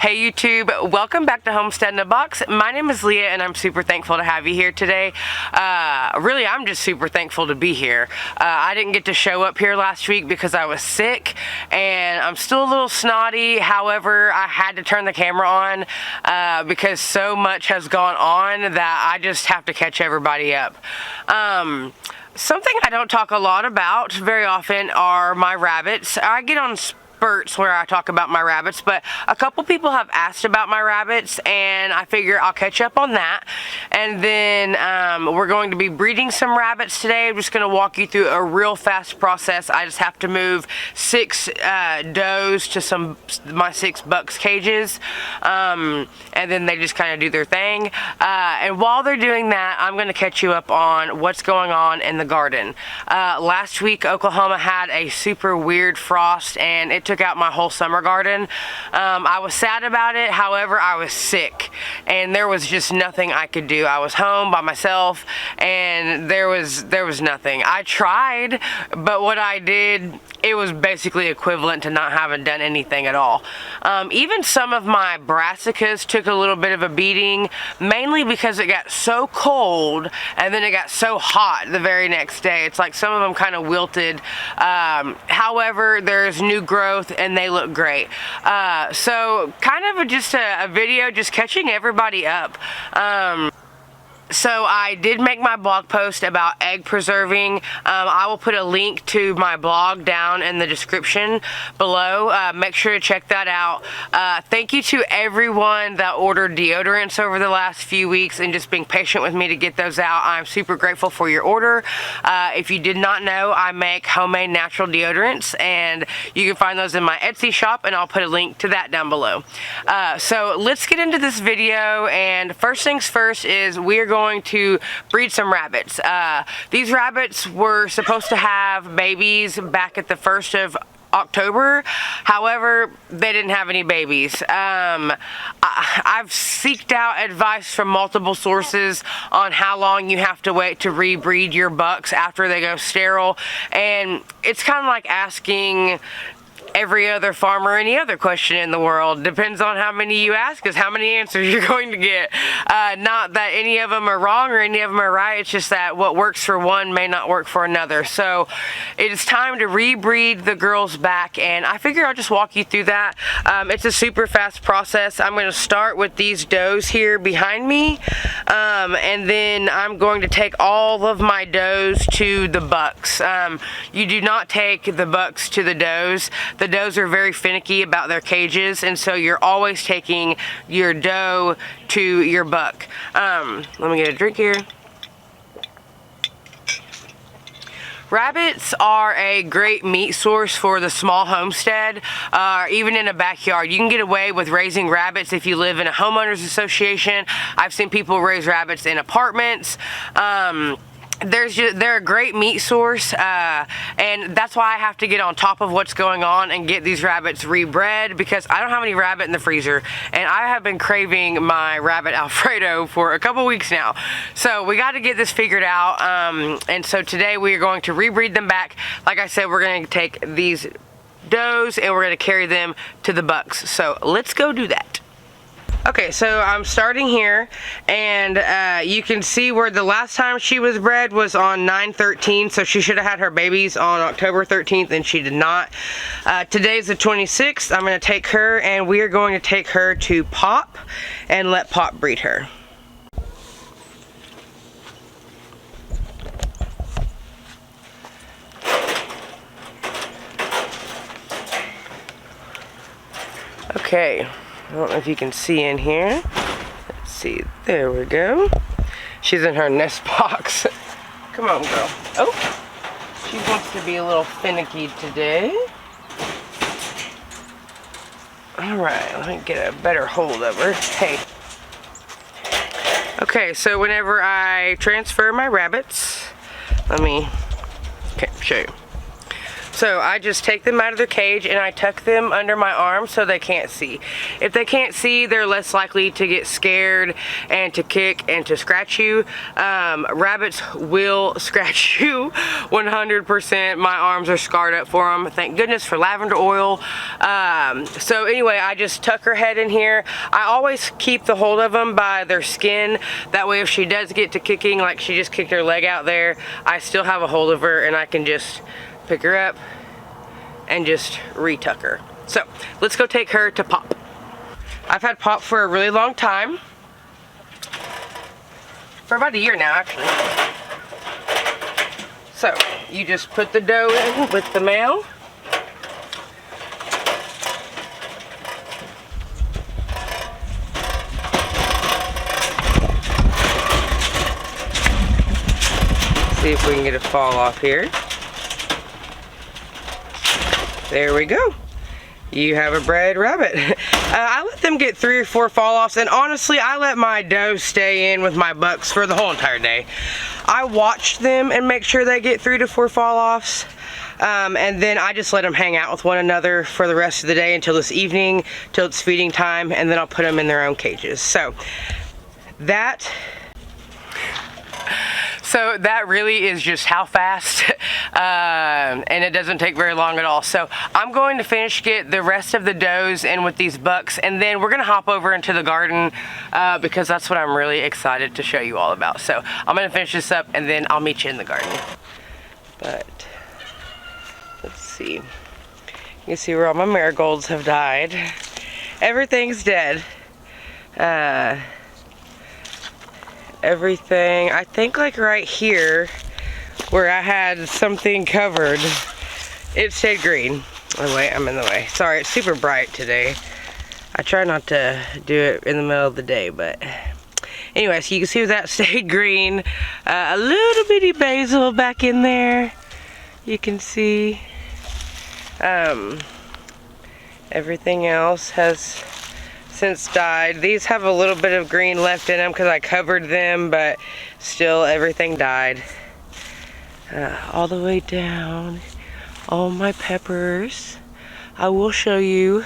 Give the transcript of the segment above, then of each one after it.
Hey YouTube, welcome back to Homestead in a Box. My name is Leah and I'm super thankful to have you here today. Really, I'm just super thankful to be here. I didn't get to show up here last week because I was sick and I'm still a little snotty. However, I had to turn the camera on because so much has gone on that I just have to catch everybody up. Something I don't talk a lot about very often are my rabbits. I get on spurts where I talk about my rabbits, but a couple people have asked about my rabbits and I figure I'll catch up on that. And then we're going to be breeding some rabbits today. I'm just going to walk you through a real fast process. I just have to move 6 does to my 6 bucks cages, and then they just kind of do their thing. And while they're doing that, I'm going to catch you up on what's going on in the garden. Last week Oklahoma had a super weird frost and it took out my whole summer garden. I was sad about it. However, I was sick and there was just nothing I could do. I was home by myself and there was nothing. I tried, but what I did, it was basically equivalent to not having done anything at all. Even some of my brassicas took a little bit of a beating, mainly because it got so cold and then it got so hot the very next day. It's like some of them kind of wilted. However, there's new growth and they look great. So kind of just a video just catching everybody up. So I did make my blog post about egg preserving. I will put a link to my blog down in the description below. Make sure to check that out. Thank you to everyone that ordered deodorants over the last few weeks and just being patient with me to get those out. I'm super grateful for your order. If you did not know, I make homemade natural deodorants and you can find those in my Etsy shop and I'll put a link to that down below. So let's get into this video, and first things first is we are going to breed some rabbits. These rabbits were supposed to have babies back at the 1st of October. However, they didn't have any babies. I've seeked out advice from multiple sources on how long you have to wait to rebreed your bucks after they go sterile, and it's kind of like asking every other farmer any other question in the world. Depends on how many you ask is how many answers you're going to get. Not that any of them are wrong or any of them are right, it's just that what works for one may not work for another. So it is time to rebreed the girls back, and I figure I'll just walk you through that. It's a super fast process. I'm going to start with these does here behind me, and then I'm going to take all of my does to the bucks. You do not take the bucks to the does. The does are very finicky about their cages, and so you're always taking your doe to your buck. Let me get a drink here. Rabbits are a great meat source for the small homestead, even in a backyard. You can get away with raising rabbits if you live in a homeowners association. I've seen people raise rabbits in apartments. They're a great meat source, and that's why I have to get on top of what's going on and get these rabbits rebred, because I don't have any rabbit in the freezer and I have been craving my rabbit Alfredo for a couple weeks now. So we got to get this figured out, and so today we are going to rebreed them back. Like I said, we're going to take these does and we're going to carry them to the bucks. So let's go do that. Okay, so I'm starting here, and you can see where the last time she was bred was on 9/13, so she should have had her babies on October 13th, and she did not. Today's the 26th. I'm going to take her, and we are going to take her to Pop and let Pop breed her. Okay. I don't know if you can see in here. Let's see. There we go. She's in her nest box. Come on, girl. Oh, she wants to be a little finicky today. Alright, let me get a better hold of her. Hey. Okay, so whenever I transfer my rabbits, let me show you. So I just take them out of their cage and I tuck them under my arm so they can't see. If they can't see, they're less likely to get scared and to kick and to scratch you. Rabbits will scratch you 100%. My arms are scarred up for them. Thank goodness for lavender oil. So anyway, I just tuck her head in here. I always keep the hold of them by their skin. That way if she does get to kicking, like she just kicked her leg out there, I still have a hold of her and I can just pick her up and just retuck her. So let's go take her to Pop. I've had Pop for a really long time. For about a year now, actually. So you just put the dough in with the male. See if we can get a fall off here. There we go. You have a bred rabbit. I let them get 3 or 4 fall-offs, and honestly, I let my doe stay in with my bucks for the whole entire day. I watch them and make sure they get 3 to 4 fall-offs, and then I just let them hang out with one another for the rest of the day until this evening, till it's feeding time, and then I'll put them in their own cages. So that really is just how fast, and it doesn't take very long at all. So I'm going to get the rest of the does in with these bucks, and then we're gonna hop over into the garden because that's what I'm really excited to show you all about. So I'm gonna finish this up and then I'll meet you in the garden. But let's see. You can see where all my marigolds have died. Everything's dead. Everything, I think like right here where I had something covered, it stayed green. Oh wait, I'm in the way. Sorry, it's super bright today. I try not to do it in the middle of the day, but anyway, so you can see that stayed green. A little bitty basil back in there, you can see. Everything else has since died. These have a little bit of green left in them because I covered them, but still everything died. All the way down, all my peppers. I will show you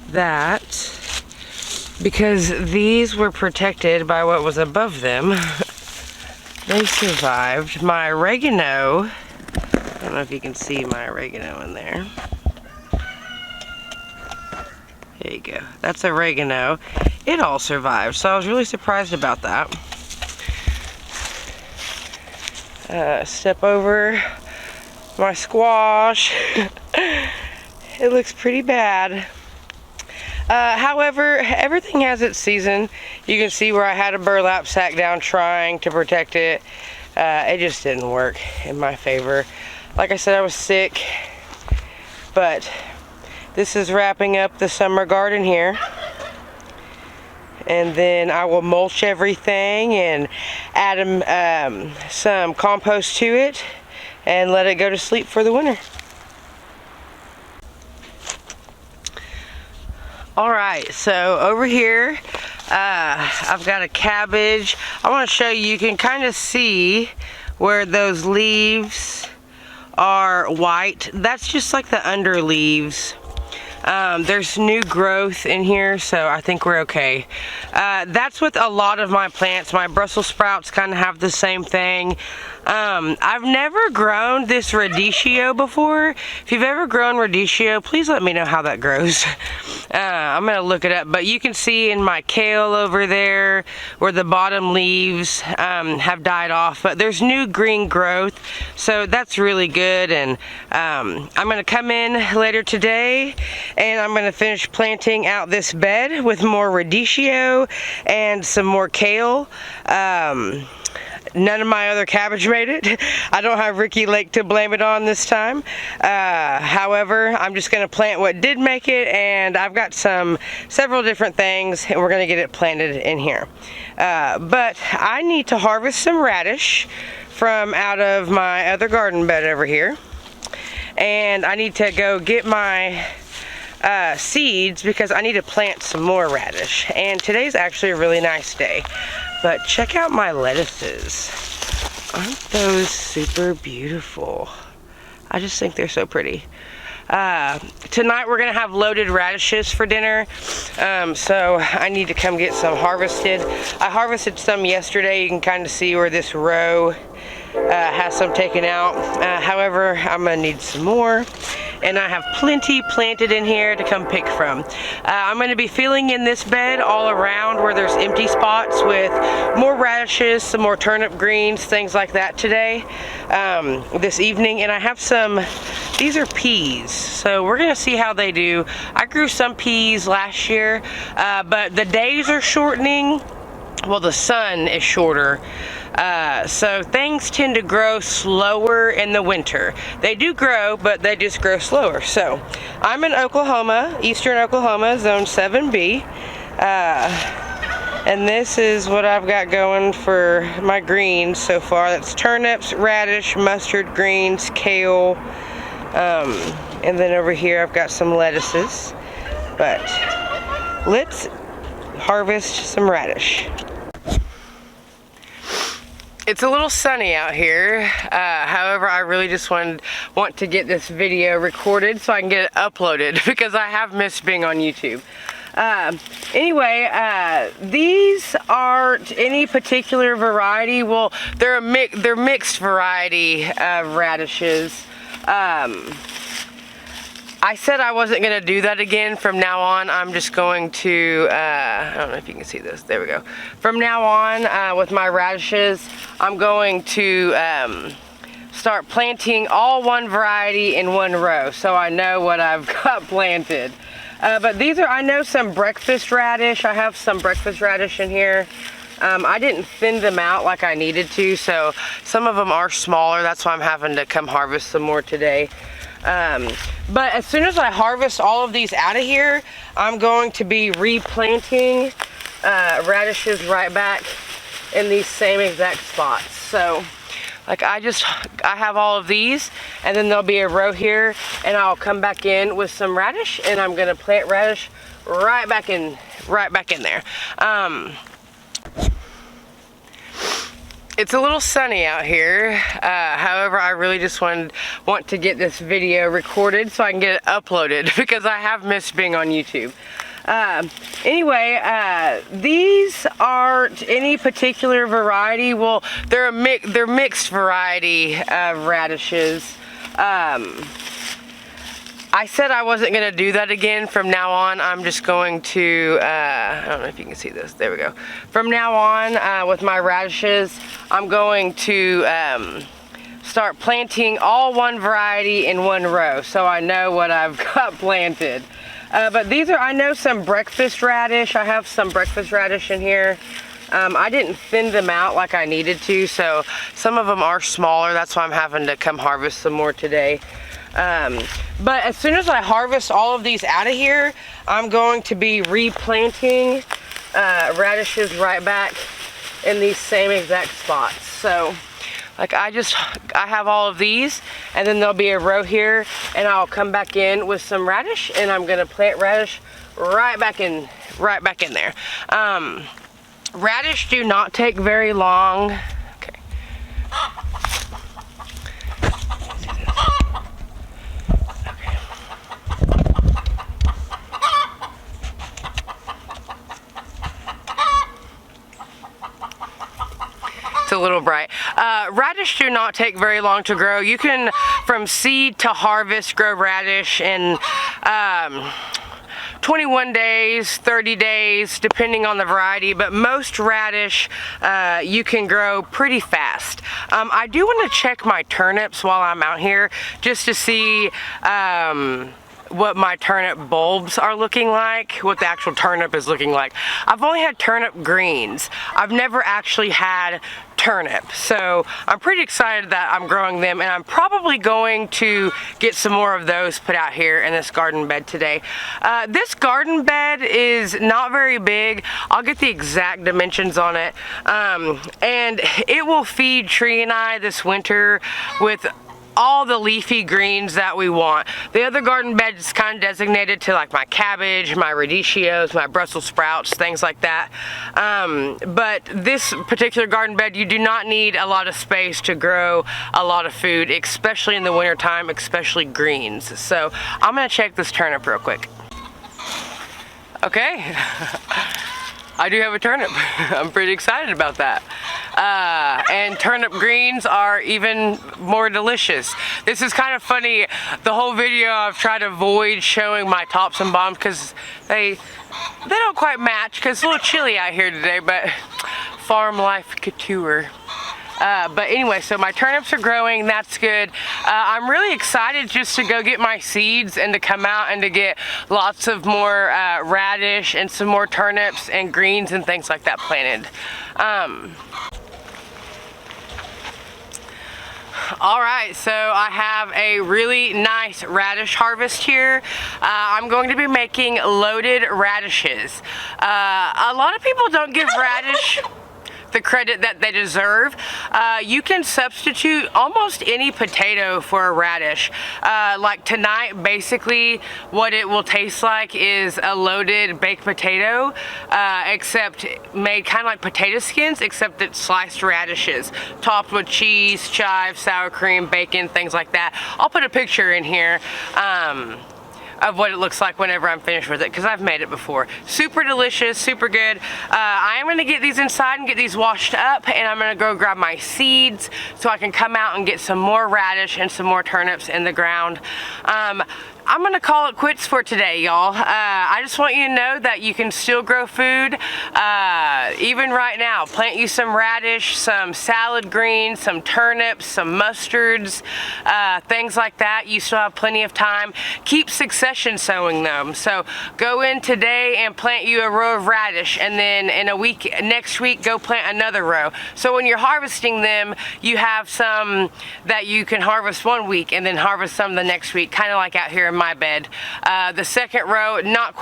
that because these were protected by what was above them. They survived. My oregano, I don't know if you can see my oregano in there. There you go. That's oregano. It all survived, so I was really surprised about that. Step over my squash. It looks pretty bad. However, everything has its season. You can see where I had a burlap sack down trying to protect it. It just didn't work in my favor. Like I said, I was sick, but this is wrapping up the summer garden here. And then I will mulch everything and add some compost to it and let it go to sleep for the winter. Alright, so over here I've got a cabbage. I want to show you, you can kind of see where those leaves are white. That's just like the under leaves. There's new growth in here, so I think we're okay. That's with a lot of my plants. My Brussels sprouts kind of have the same thing. I've never grown this radicchio before. If you've ever grown radicchio, please let me know how that grows. I'm gonna look it up, but you can see in my kale over there where the bottom leaves have died off, but there's new green growth, so that's really good. And I'm gonna come in later today and I'm gonna finish planting out this bed with more radicchio and some more kale. None of my other cabbage made it. I don't have Ricky Lake to blame it on this time. However, I'm just going to plant what did make it, and I've got several different things, and we're going to get it planted in here. But I need to harvest some radish from out of my other garden bed over here. And I need to go get my seeds because I need to plant some more radish. And today's actually a really nice day. But check out my lettuces. Aren't those super beautiful? I just think they're so pretty. Tonight we're gonna have loaded radishes for dinner, so I need to come get some harvested. I harvested some yesterday. You can kind of see where this row has some taken out. However, I'm gonna need some more, and I have plenty planted in here to come pick from. I'm gonna be filling in this bed all around where there's empty spots with more radishes, some more turnip greens, things like that today, this evening. And I have some, these are peas, so we're gonna see how they do. I grew some peas last year, but the days are shortening. Well, the sun is shorter, so things tend to grow slower in the winter. They do grow, but they just grow slower. So I'm in Oklahoma, eastern Oklahoma, zone 7B, and this is what I've got going for my greens so far. That's turnips, radish, mustard greens, kale, and then over here I've got some lettuces. But let's harvest some radish. It's a little sunny out here, however, I really just want to get this video recorded so I can get it uploaded because I have missed being on YouTube. Anyway, these aren't any particular variety. Well, they're mixed variety of radishes. I said I wasn't going to do that again. From now on, I'm just going to, I don't know if you can see this. There we go. From now on, with my radishes, I'm going to start planting all one variety in one row, so I know what I've got planted. But these are, I know, some breakfast radish. I have some breakfast radish in here. I didn't thin them out like I needed to, so some of them are smaller. That's why I'm having to come harvest some more today. But as soon as I harvest all of these out of here, I'm going to be replanting radishes right back in these same exact spots. So like I have all of these, and then there'll be a row here, and I'll come back in with some radish, and I'm gonna plant radish right back in there. It's a little sunny out here, however, I really just want to get this video recorded so I can get it uploaded because I have missed being on YouTube. Anyway, these aren't any particular variety. Well, they're mixed variety of radishes. I said I wasn't going to do that again. From now on, I'm just going to, I don't know if you can see this. There we go. From now on, with my radishes, I'm going to start planting all one variety in one row, so I know what I've got planted. But these are, I know, some breakfast radish. I have some breakfast radish in here. I didn't thin them out like I needed to, so some of them are smaller. That's why I'm having to come harvest some more today. But as soon as I harvest all of these out of here, I'm going to be replanting radishes right back in these same exact spots. So like I have all of these, and then there'll be a row here, and I'll come back in with some radish, and I'm gonna plant radish right back in there. Radish do not take very long. Okay. It's a little bright. Radish do not take very long to grow. You can, from seed to harvest, grow radish in 21 days, 30 days, depending on the variety, but most radish you can grow pretty fast. I do want to check my turnips while I'm out here just to see what my turnip bulbs are looking like, what the actual turnip is looking like. I've only had turnip greens. I've never actually had turnip, so I'm pretty excited that I'm growing them, and I'm probably going to get some more of those put out here in this garden bed today. This garden bed is not very big. I'll get the exact dimensions on it, and it will feed Tree and I this winter with all the leafy greens that we want. The other garden bed is kind of designated to like my cabbage, my radicchios, my Brussels sprouts, things like that. But this particular garden bed, you do not need a lot of space to grow a lot of food, especially in the winter time, especially greens. So I'm gonna check this turnip real quick. Okay. I do have a turnip. I'm pretty excited about that. And turnip greens are even more delicious. This is kind of funny. The whole video I've tried to avoid showing my tops and bottoms because they don't quite match because it's a little chilly out here today, but farm life couture. But anyway, so my turnips are growing, that's good. I'm really excited just to go get my seeds and to come out and to get lots of more radish and some more turnips and greens and things like that planted. Alright, so I have a really nice radish harvest here. I'm going to be making loaded radishes. A lot of people don't give radish the credit that they deserve. You can substitute almost any potato for a radish. Like tonight, basically what it will taste like is a loaded baked potato, except made kind of like potato skins, except it's sliced radishes, topped with cheese, chives, sour cream, bacon, things like that. I'll put a picture in here of what it looks like whenever I'm finished with it, because I've made it before. Super delicious, super good. I am gonna get these inside and get these washed up, and I'm gonna go grab my seeds so I can come out and get some more radish and some more turnips in the ground. I'm gonna call it quits for today, y'all. I just want you to know that you can still grow food, even right now. Plant you some radish, some salad greens, some turnips, some mustards, things like that. You still have plenty of time. Keep succession sowing them. So go in today and plant you a row of radish, and then in a week, next week, go plant another row. So when you're harvesting them, you have some that you can harvest one week and then harvest some the next week, kind of like out here in my bed. The second row, not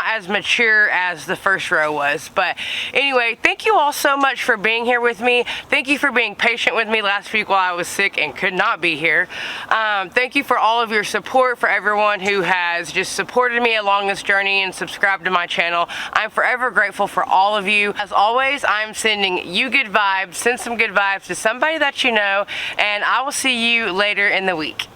as mature as the first row was. But anyway, thank you all so much for being here with me. Thank you for being patient with me last week while I was sick and could not be here. Thank you for all of your support, for everyone who has just supported me along this journey and subscribed to my channel. I'm forever grateful for all of you. As always, I'm sending you good vibes. Send some good vibes to somebody that you know, and I will see you later in the week.